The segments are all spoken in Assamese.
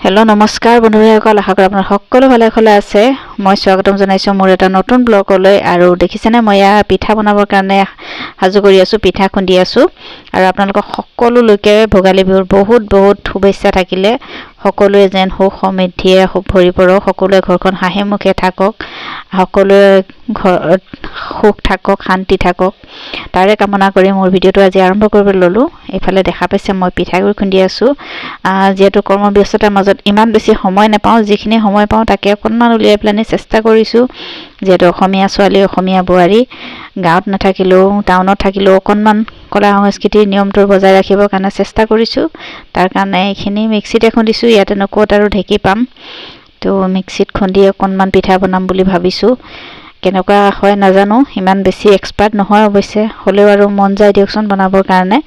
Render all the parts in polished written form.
হেল্ল' নমস্কাৰ বন্ধুসকল, আশা কৰোঁ আপোনাৰ সকলো ভালে আছে। মই স্বাগতম জনাইছোঁ মোৰ এটা নতুন ব্লগলৈ। আৰু দেখিছেনে মই পিঠা বনাবৰ কাৰণে সাজু কৰি আছোঁ, পিঠা খুন্দি আছোঁ। আৰু আপোনালোকক সকলোলৈকে ভোগালী বিহুৰ বহুত বহুত শুভেচ্ছা থাকিলে। সকলোৱে যেন সুখ সমৃদ্ধিয়ে ভৰি পৰক, সকলোৱে ঘৰখন হাঁহি মুখে থাকক, সকলোৱে ঘৰত সুখ থাকক, শান্তি থাকক, তাৰে কামনা কৰি মোৰ ভিডিঅ'টো আজি আৰম্ভ কৰিব ল'লোঁ। এইফালে দেখা পাইছে মই পিঠাগুড়ি খুন্দি আছোঁ। যিহেতু কৰ্মব্যস্ততাৰ মাজত ইমান বেছি সময় নাপাওঁ, যিখিনি সময় পাওঁ তাকে অকণমান উলিয়াই পেলাই চেষ্টা কৰিছোঁ। যিহেতু অসমীয়া ছোৱালী, অসমীয়া বোৱাৰী, গাঁৱত নাথাকিলেও টাউনত থাকিলেও অকণমান কলা সংস্কৃতিৰ নিয়মটো বজাই ৰাখিবৰ কাৰণে চেষ্টা কৰিছোঁ। তাৰ কাৰণে এইখিনি মিক্সিতে খুন্দিছোঁ, ইয়াতে ক'ত আৰু ঢেঁকী পাম, তো মিক্সিত খুন্দি অকণমান পিঠা বনাম বুলি ভাবিছোঁ। কেনেকুৱা হয় নাজানো, ইমান বেছি এক্সপাৰ্ট নহয় অৱশ্যে, হ'লেও আৰু মন যায় দিয়কচোন বনাবৰ কাৰণে,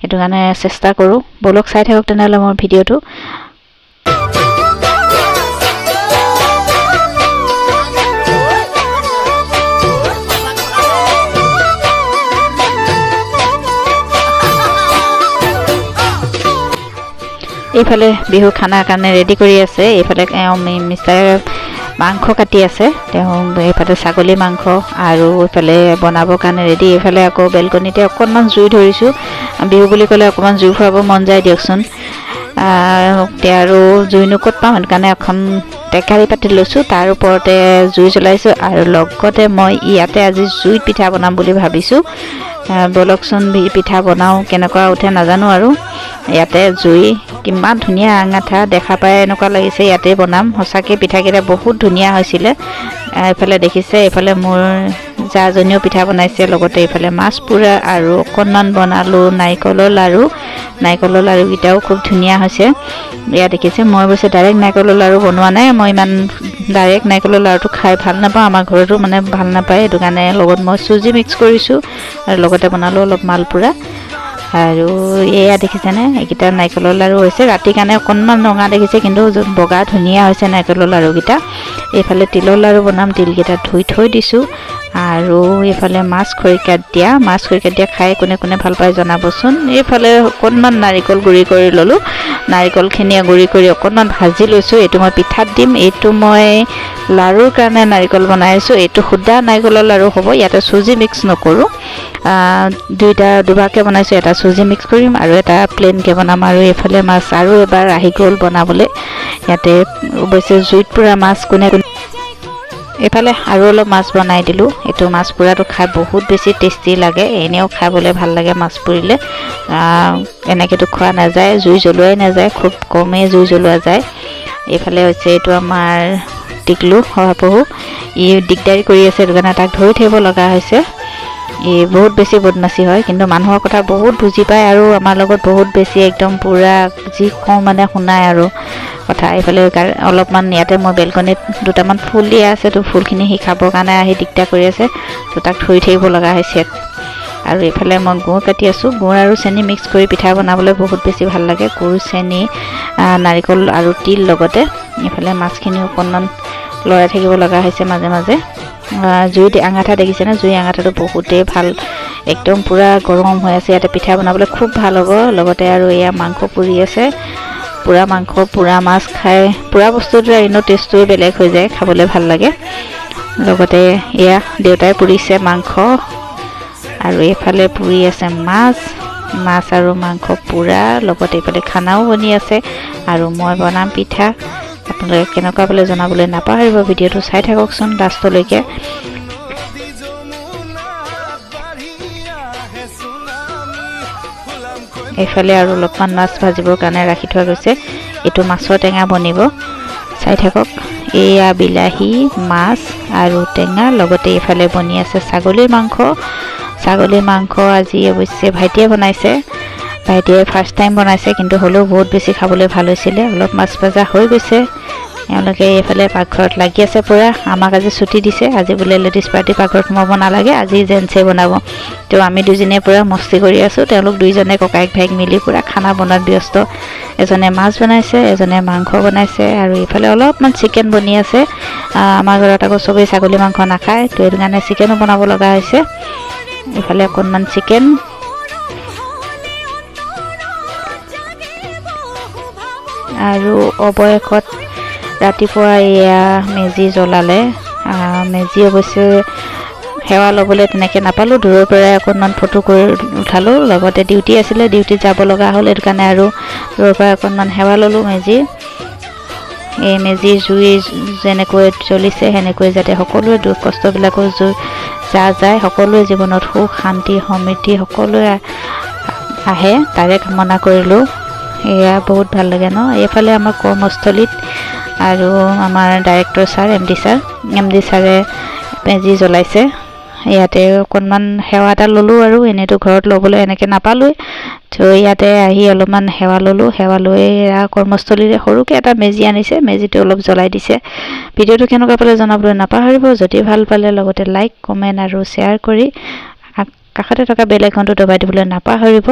সেইটো কাৰণে চেষ্টা কৰোঁ। বলক চাই থাকক তেনেহ'লে মোৰ ভিডিঅ'টো। এইফালে বিহু খানাৰ কাৰণে ৰেডি কৰি আছে। এইফালে মিষ্টাৰ মাংস কাটি আছে, তেওঁ এইফালে ছাগলী মাংস আৰু এইফালে বনাবৰ কাৰণে ৰেডি। এইফালে আকৌ বেলকনিতে অকণমান জুই ধৰিছোঁ। বিহু বুলি ক'লে অকণমান জুই ফুৰাব মন যায় দিয়কচোন। এতিয়া আৰু জুইনো ক'ত পাম, সেইটো কাৰণে এখন টেকাৰী পাতি লৈছোঁ, তাৰ ওপৰতে জুই জ্বলাইছোঁ। আৰু লগতে মই ইয়াতে আজি জুইত পিঠা বনাম বুলি ভাবিছোঁ। বলকচোন পিঠা বনাওঁ, কেনেকুৱা উঠে নাজানো। আৰু ইয়াতে জুই কিমান ধুনীয়া আঙাঠা দেখা পাই এনেকুৱা লাগিছে ইয়াতে বনাম। সঁচাকৈ পিঠাকেইটা বহুত ধুনীয়া হৈছিলে। এইফালে দেখিছে, এইফালে মোৰ জাজনীও পিঠা বনাইছে, লগতে এইফালে মাছ পোৰা আৰু অকণমান বনালোঁ নাৰিকলৰ লাড়ু। নাৰিকলৰ লাড়ুকেইটাও খুব ধুনীয়া হৈছে। ইয়াত দেখিছে, মই অৱশ্যে ডাইৰেক্ট নাৰিকলৰ লাড়ু বনোৱা নাই। মই ইমান ডাইৰেক্ট নাৰিকলৰ লাড়ুটো খাই ভাল নাপাওঁ, আমাৰ ঘৰতো মানে ভাল নাপায়, সেইটো কাৰণে লগত মই চুজি মিক্স কৰিছোঁ আৰু লগতে বনালোঁ অলপ মালপোৰা। আৰু এয়া দেখিছেনে, এইকেইটা নাৰিকলৰ লাড়ু হৈছে। ৰাতিৰ কাৰণে অকণমান ৰঙা দেখিছে, কিন্তু বগা ধুনীয়া হৈছে নাৰিকলৰ লাড়ুকেইটা। এইফালে তিলৰ লাড়ু বনাম, তিলকেইটা ধুই থৈ দিছোঁ। আৰু এইফালে মাছ খৰিকাত দিয়া খাই কোনে কোনে ভাল পায় জনাবচোন। এইফালে অকণমান নাৰিকল গুড়ি কৰি ল'লোঁ, নাৰিকলখিনি গুড়ি কৰি অকণমান ভাজি লৈছোঁ। এইটো মই পিঠাত দিম, এইটো মই লাড়ুৰ কাৰণে নাৰিকল বনাই আছোঁ। এইটো সুদা নাৰিকলৰ লাড়ু হ'ব, ইয়াতে চুজি মিক্স নকৰোঁ। দুভাগকৈ বনাইছোঁ, এটা চুজি মিক্স কৰিম আৰু এটা প্লেইনকৈ বনাম। আৰু এইফালে মাছ আৰু এবাৰ আহি গ'ল বনাবলৈ। ইয়াতে অৱশ্যে জুইত পোৰা মাছ কোনে এইফালে আৰু অলপ মাছ বনাই দিলোঁ। এইটো মাছ পোৰাটো খাই বহুত বেছি টেষ্টি লাগে, এনেও খাবলৈ ভাল লাগে মাছ পুৰিলে। এনেকৈতো খোৱা নাযায়, জুই জ্বলোৱাই নাযায়, খুব কমেই জুই জ্বলোৱা যায়। এইফালে হৈছে এইটো আমাৰ টিকলু শহাপহু, ই দিগদাৰী কৰি আছে, সেইটো কাৰণে তাক ধৰি থাকিব লগা হৈছে। ই বহুত বেছি বদমাচি হয়, কিন্তু মানুহৰ কথা বহুত বুজি পায় আৰু আমাৰ লগত বহুত বেছি একদম পূৰা যি কওঁ মানে শুনায় আৰু কথা। এইফালে অলপমান ইয়াতে মই বেলকনিত দুটামান ফুল দিয়া আছে, তো ফুলখিনি সি খাবৰ কাৰণে আহি দিগদাৰ কৰি আছে, তো তাক ধৰি থাকিব লগা হৈছে। আৰু এইফালে মই গুড় কাটি আছোঁ। গুড় আৰু চেনি মিক্স কৰি পিঠা বনাবলৈ বহুত বেছি ভাল লাগে, গুড়, চেনি, নাৰিকল আৰু তিল লগতে। এইফালে মাছখিনি অকণমান লৰাই থাকিব লগা হৈছে মাজে মাজে। জুইত আঙাঠা দেখিছেনে, জুই আঙাঠাটো বহুতেই ভাল, একদম পূৰা গৰম হৈ আছে। ইয়াতে পিঠা বনাবলৈ খুব ভাল হ'ব। লগতে আৰু এয়া মাংস পুৰি আছে, পোৰা মাংস, পোৰা মাছ খাই, পোৰা বস্তুটো এনেও টেষ্টটোৱে বেলেগ হৈ যায়, খাবলৈ ভাল লাগে। লগতে এয়া দেউতাই পুৰিছে মাংস, আৰু এইফালে পুৰি আছে মাছ আৰু মাংস পোৰা, লগতে এইফালে খানাও বনি আছে আৰু মই বনাম পিঠা। আপোনালোকে কেনেকুৱা বোলে জনাবলৈ নাপাহৰিব, ভিডিঅ'টো চাই থাককচোন লাষ্টলৈকে। এইফালে আৰু অলপমান মাছ ভাজিবৰ কাৰণে ৰাখি থোৱা গৈছে, এইটো মাছৰ টেঙা বনিব, চাই থাকক। এয়া বিলাহী, মাছ আৰু টেঙা, লগতে এইফালে বনি আছে ছাগলীৰ মাংস। আজি অৱশ্যে ভাইটিয়ে বনাইছে, ভাইটিয়ে ফাৰ্ষ্ট টাইম বনাইছে, কিন্তু হ'লেও বহুত বেছি খাবলৈ ভাল হৈছিলে। অলপ মাছ ভাজা হৈ গৈছে। এওঁলোকে এইফালে পাকঘৰত লাগি আছে পূৰা। আমাক আজি ছুটি দিছে, আজি বোলে লেডিজ পাৰ্টি পাকঘৰত সোমাব নালাগে, আজি জেণ্টছে বনাব। তো আমি দুজনীয়ে পূৰা মস্তি কৰি আছোঁ। তেওঁলোক দুইজনে ককায়েক ভাইক মিলি পূৰা খানা বনোৱাত ব্যস্ত। এজনে মাছ বনাইছে, এজনে মাংস বনাইছে, আৰু এইফালে অলপমান চিকেন বনি আছে। আমাৰ ঘৰত আকৌ চবেই ছাগলী মাংস নাখায়, তো সেইটো কাৰণে চিকেনো বনাব লগা হৈছে। এইফালে অকণমান চিকেন, আৰু অৱশেষত ৰাতিপুৱা এয়া মেজি জ্বলালে। মেজি অৱশ্যে সেৱা ল'বলৈ তেনেকৈ নাপালোঁ, দূৰৰ পৰাই অকণমান ফটো কৰি উঠালোঁ। লগতে ডিউটি আছিলে, ডিউটিত যাব লগা হ'ল, সেইটো কাৰণে আৰু দূৰৰ পৰাই অকণমান সেৱা ল'লোঁ মেজি। এই মেজিৰ জুই যেনেকৈ জ্বলিছে সেনেকৈ যাতে সকলোৱে দুখ কষ্টবিলাকো যায়, সকলোৱে জীৱনত সুখ শান্তি সমৃদ্ধি সকলোৱে আহে তাৰে কামনা কৰিলোঁ। এয়া বহুত ভাল লাগে ন। এইফালে আমাৰ কৰ্মস্থলীত আৰু আমাৰ ডাইৰেক্টৰ ছাৰ এম ডি ছাৰে মেজি জ্বলাইছে। ইয়াতে অকণমান সেৱা এটা ল'লোঁ, আৰু এনেইতো ঘৰত ল'বলৈ এনেকৈ নাপালোঁৱেই, তো ইয়াতে আহি অলপমান সেৱা ল'লোঁ। সেৱা লৈ কৰ্মস্থলীৰে সৰুকৈ এটা মেজি আনিছে, মেজিটো অলপ জ্বলাই দিছে। ভিডিঅ'টো কেনেকুৱা পালে জনাবলৈ নাপাহৰিব। যদি ভাল পালে লগতে লাইক কমেণ্ট আৰু শ্বেয়াৰ কৰি কাষতে থকা বেল আইকনটো দবাই দিবলৈ নাপাহৰিব।